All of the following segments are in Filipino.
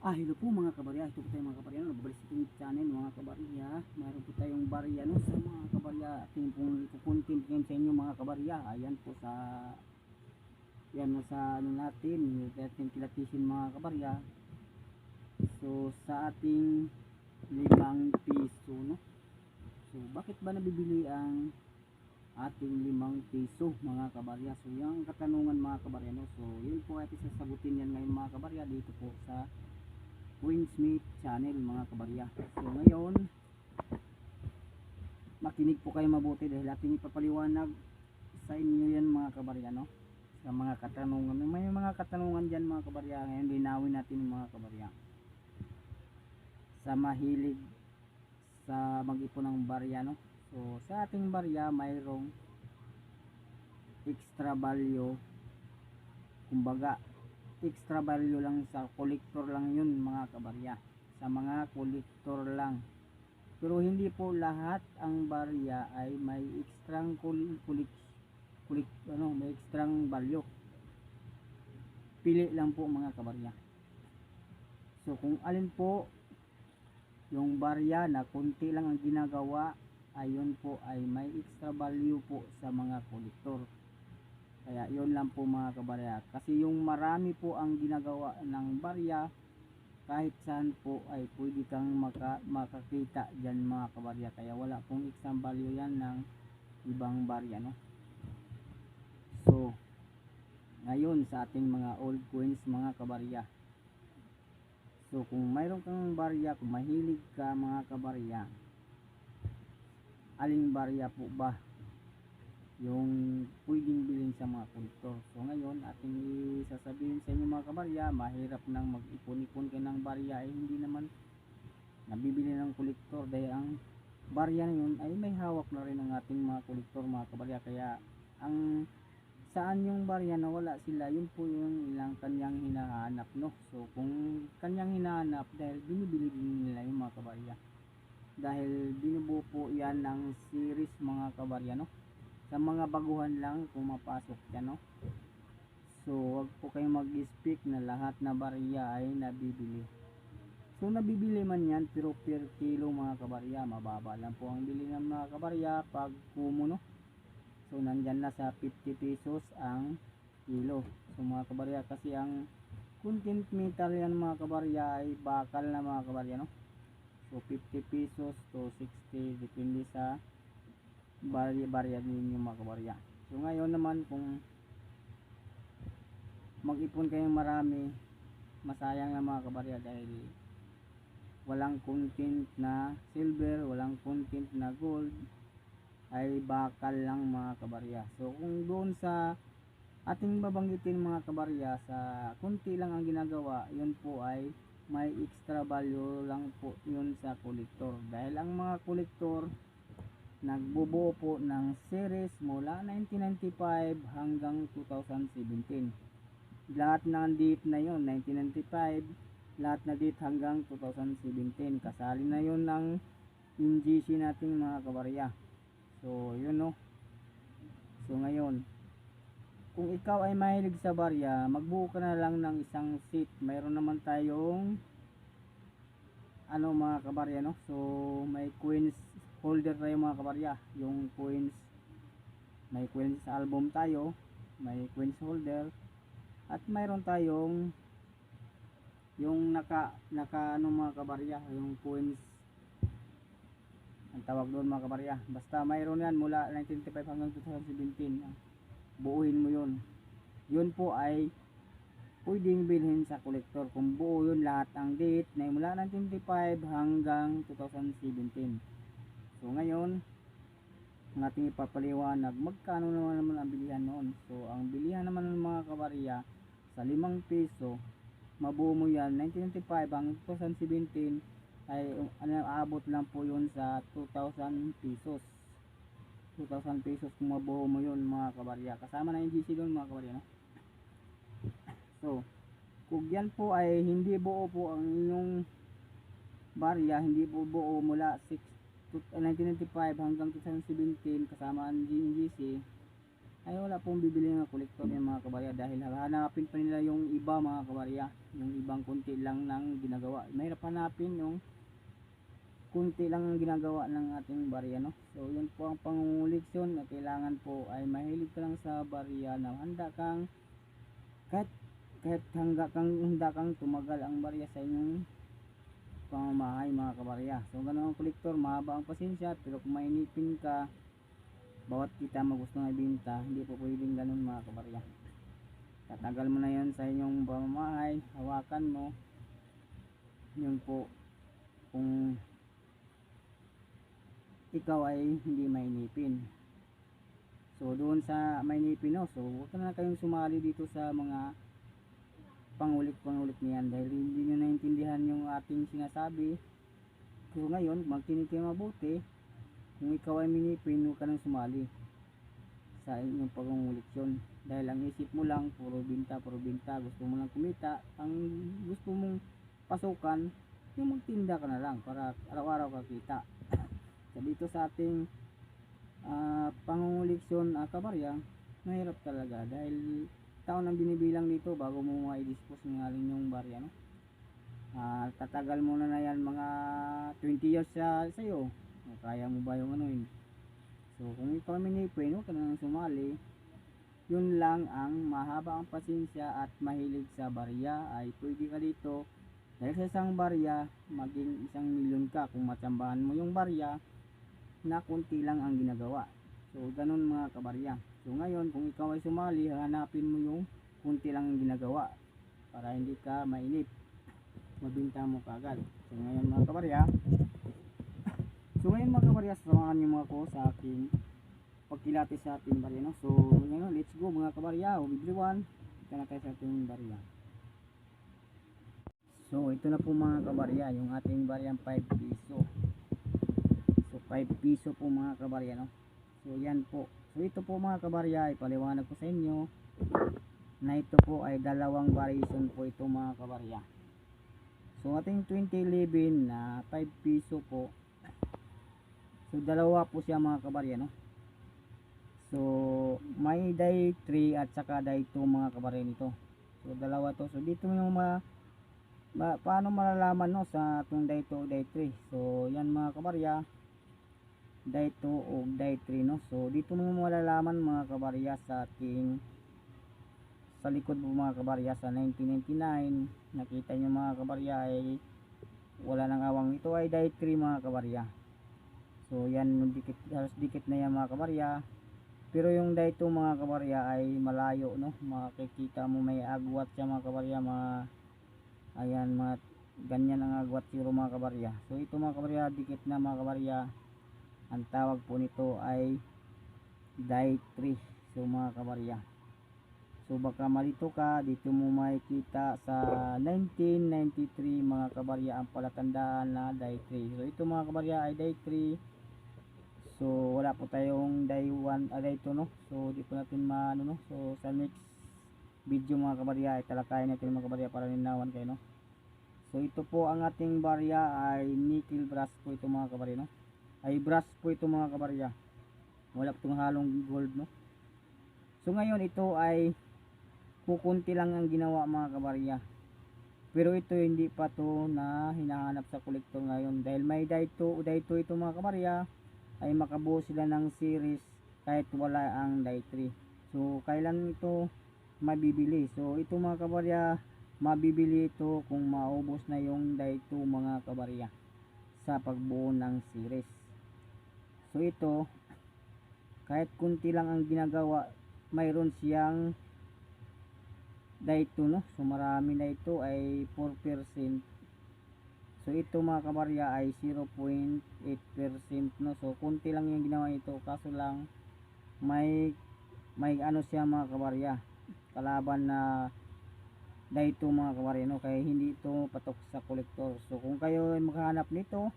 Hello po mga kabarya, ito po tayo mga kabarya, nababalik sa ating channel mga kabarya. Mayroon po tayong barya sa mga kabarya, ating pong kukuntin sa inyo mga kabarya. Ayan po sa, yan sa ano natin, yung ating kilatisin mga kabarya. So sa ating 5 piso, no? So bakit ba nabibili ang ating 5 piso mga kabarya? So yung katanungan mga kabarya, no? So yun po ay sasagutin yan ngayon mga kabarya dito po sa Queensmith channel mga kabarya. So ngayon makinig po kayo mabuti dahil ating ipapaliwanag sa inyo yan mga kabarya, no? Sa mga katanungan, may mga katanungan dyan mga kabarya, ngayon linawin natin mga kabarya. Sa mahilig sa mag-ipon ng barya, no? So sa ating barya mayroong extra value, kumbaga extra value lang, sa collector lang yun mga kabarya, sa mga collector lang. Pero hindi po lahat ang barya ay may extrang may extrang value. Pili lang po mga kabarya. So kung alin po yung barya na konti lang ang ginagawa, ayun po ay may extra value po sa mga collector. Kaya yun lang po mga kabarya, kasi yung marami po ang ginagawa ng barya, kahit saan po ay pwede kang makakita dyan mga kabarya. Kaya wala pong extra value yan ng ibang barya, no? So ngayon sa ating mga old coins mga kabarya, so kung mayroon kang barya, kung mahilig ka mga kabarya, aling barya po ba yung pwedeng bilhin sa mga kolektor? So ngayon ating sasabihin sa inyo mga kabarya, mahirap nang mag-ipon-ipon kayo ng barya ay hindi naman nabibili ng kolektor, dahil ang barya na yun ay may hawak na rin ng ating mga kolektor mga kabarya. Kaya ang saan yung barya na wala sila, yun po yung ilang kanyang hinahanap, no? So kung kanyang hinahanap, dahil binibili din nila yung mga kabarya, dahil binubuo po yan ng series mga kabarya, no? Sa mga baguhan lang pumapasok yan, no? So wag po kayong mag-speak na lahat na barya ay nabibili. So nabibili man yan, pero per kilo mga kabarya, mababa lang po ang bili ng mga kabarya pag kumo, no? So nandyan na sa 50 pesos ang kilo. So mga kabarya, kasi ang content meter yan mga kabarya ay bakal na mga kabarya, no? So 50 pesos to 60 depende sa barya ninyo mga kabarya. So ngayon naman, kung mag-ipon kayong marami, masayang na mga kabarya, dahil walang content na silver, walang content na gold, ay bakal lang mga kabarya. So kung doon sa ating babanggitin mga kabarya, sa kunti lang ang ginagawa, yun po ay may extra value lang po yun sa kolektor. Dahil ang mga kolektor nagbubuo po ng series mula 1995 hanggang 2017. Lahat ng date na yon 1995, lahat na date hanggang 2017, kasali na yon ng NGC nating mga kabarya. So yun, no? So ngayon, kung ikaw ay mahilig sa barya, magbuo ka na lang ng isang seat. Mayroon naman tayong ano mga kabarya, no? So may coins holder tayo mga kabarya, yung coins, may coins album tayo, may coins holder, at mayroon tayong yung naka ano mga kabarya, yung coins, ang tawag doon mga kabarya, basta mayroon yan mula 1995 hanggang 2017, buuin mo yun. Yun po ay pwedeng bilhin sa kolektor kung buo yun, lahat ang date na mula 1995 hanggang 2017. So ngayon, ang ating ipapaliwanag magkano naman ang bilihan noon. So ang bilihan naman ng mga kabarya sa 5 piso, mabuo mo yan 1995 hanggang 2017, ay aabot lang po yun sa 2,000 pesos. 2,000 pesos kung mabuo mo yun mga kabarya, kasama na yung GC doon mga kabarya, no? So kung yan po ay hindi buo po ang inyong barya, hindi po buo mula 1995 hanggang 2017 kasama ang GC, ay wala pong bibili ng kolektor yung mga kabarya, dahil hanapin pa nila yung iba mga kabarya, yung ibang kunti lang ng ginagawa. Mahirap hanapin yung kunti lang ang ginagawa ng ating barya, no? So yun po ang pangunguliksyon, na kailangan po ay mahilig ka lang sa barya, na handa kang kahit handa kang tumagal ang barya sa inyong pamamahay mga kabarya. So ganun ang kolektor, mahaba ang pasensya, pero kung mainipin ka, bawat kita mo gusto na ibenta, hindi po pwedeng ganun mga kabarya. Tatagal mo na yun sa inyong pamamahay, hawakan mo yun po kung ikaw ay hindi mainipin. So doon sa mainipin, no, so huwag na kayong sumali dito sa mga pangulit niyan, dahil hindi nyo naintindihan yung ating sinasabi. So ngayon, magkinig kayo mabuti. Kung ikaw ay minipin, huwag ka nang sumali sa inyong pangunguliksyon, dahil ang isip mo lang puro binta, gusto mo lang kumita. Ang gusto mong pasukan, yung magtinda ka na lang para araw-araw ka kita. So dito sa ating pangunguliksyon kabarya, mahirap talaga, dahil taon ang binibilang dito bago mo ma-dispose ng alin yung barya, no? Tatagal mo na yan, mga 20 years sa'yo. Kaya mo ba yung ano yun? So kung ikaw minipin, huwag ka na sumali. Yun lang, ang mahaba ang pasensya at mahilig sa barya, ay pwede ka dito. Dahil sa isang barya, maging 1,000,000 ka kung matsambahan mo yung barya na kunti lang ang ginagawa. So ganun mga kabarya. So ngayon, kung ikaw ay sumali, hanapin mo yung kunti lang ang ginagawa para hindi ka mainip, mabinta mo kagad. So ngayon mga kabarya, samahan niyo mga ko sa aking pagkilatis sa ating barya, no? So ngayon, let's go mga kabarya, o everyone, kita na tayo sa ating barya. So ito na po mga kabarya, yung ating baryang 5 piso. So 5 piso po mga kabarya, no? So yan po. So ito po mga kabarya, ipaliwanag ko sa inyo na ito po ay dalawang variation po ito mga kabarya. So ating 2011 na 5 piso po, so dalawa po siya mga kabarya, no? So may die 3 at saka die 2 mga kabarya nito. So dalawa to. So dito yung paano malalaman, no, sa itong die 2 o die 3. So yan mga kabarya, die 2 o die 3, no? So dito mo malalaman mga kabarya sa ating sa likod mo mga kabarya, sa 1999 nakita nyo mga kabarya ay wala nang awang. Ito ay die 3 mga kabarya. So yan, halos dikit na yan mga kabarya. Pero yung die 2 mga kabarya ay malayo, no? Makikita mo may agwat siya mga kabarya, ayan, ganyan ang agwat siguro mga kabarya. So ito mga kabarya, dikit na mga kabarya. Ang tawag po nito ay die 3. So mga kabarya, so baka malito ka, dito mo makikita sa 1993 mga kabarya ang palatandaan na die 3. So ito mga kabarya ay die 3. So wala po tayong die 1, die 2, no? So di po natin maano, no? So sa next video mga kabarya ay talakayin natin mga kabarya para ninawan kayo, no? So ito po ang ating barya ay nickel brass po ito mga kabarya, no? Ay brass po ito mga kabarya, wala po itong halong gold, no? So ngayon ito ay kukunti lang ang ginawa mga kabarya, pero ito hindi pa to na hinahanap sa kolektor ngayon, dahil may die 2 ito mga kabarya, ay makabuo sila ng series kahit wala ang die 3. So kailan ito mabibili? So ito mga kabarya, mabibili ito kung maubos na yung die 2 mga kabarya sa pagbuo ng series. So ito, kahit kunti lang ang ginagawa, mayroon siyang die 2, no? So marami na ito ay 4%. So ito mga kabarya ay 0.8%, no? So kunti lang yung ginawa ito, kaso lang may ano siya mga kabarya, kalaban na die 2 mga kabarya, no? Kaya hindi ito patok sa kolektor. So kung kayo ay maghahanap nito,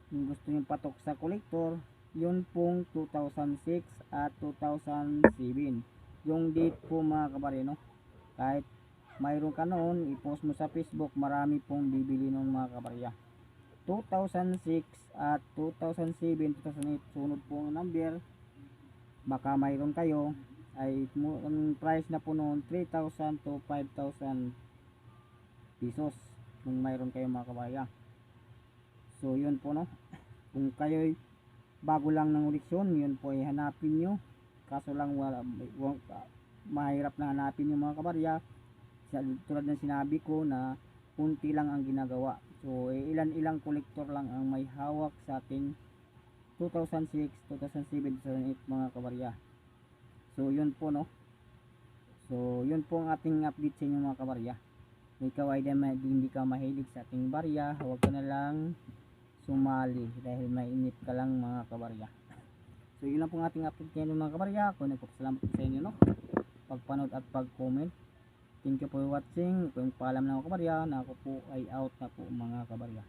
kung gusto nyo patok sa kolektor, yun pong 2006 at 2007 yung date po mga kabarya, no? Kahit mayroon ka noon, i-post mo sa Facebook, marami pong bibili noon mga kabarya. 2006 at 2007, 2008, sunod po ang number, baka mayroon kayo. ay ang price na po noon 3,000 to 5,000 pesos kung mayroon kayo mga kabarya. So yun po no, kung kayo'y bago lang ng koleksyon, yun po ay hanapin nyo, kaso lang mahirap na hanapin yung mga kabarya. Tulad ng sinabi ko na kunti lang ang ginagawa. So ilan-ilang kolektor lang ang may hawak sa ating 2006, 2007, 2008 mga kabarya. So yun po no. So yun po ang ating update sa inyo mga kabarya. Ikaw ay hindi ka mahilig sa ating barya, huwag ka na lang sumali dahil mainip ka lang mga kabarya. So yun lang po ang ating update ngayon mga kabarya. Ako nagpapasalamat sa inyo no, pagpanood at pag-comment. Thank you for watching. Kung paalam na ako kabarya na ako po ay out na po mga kabarya.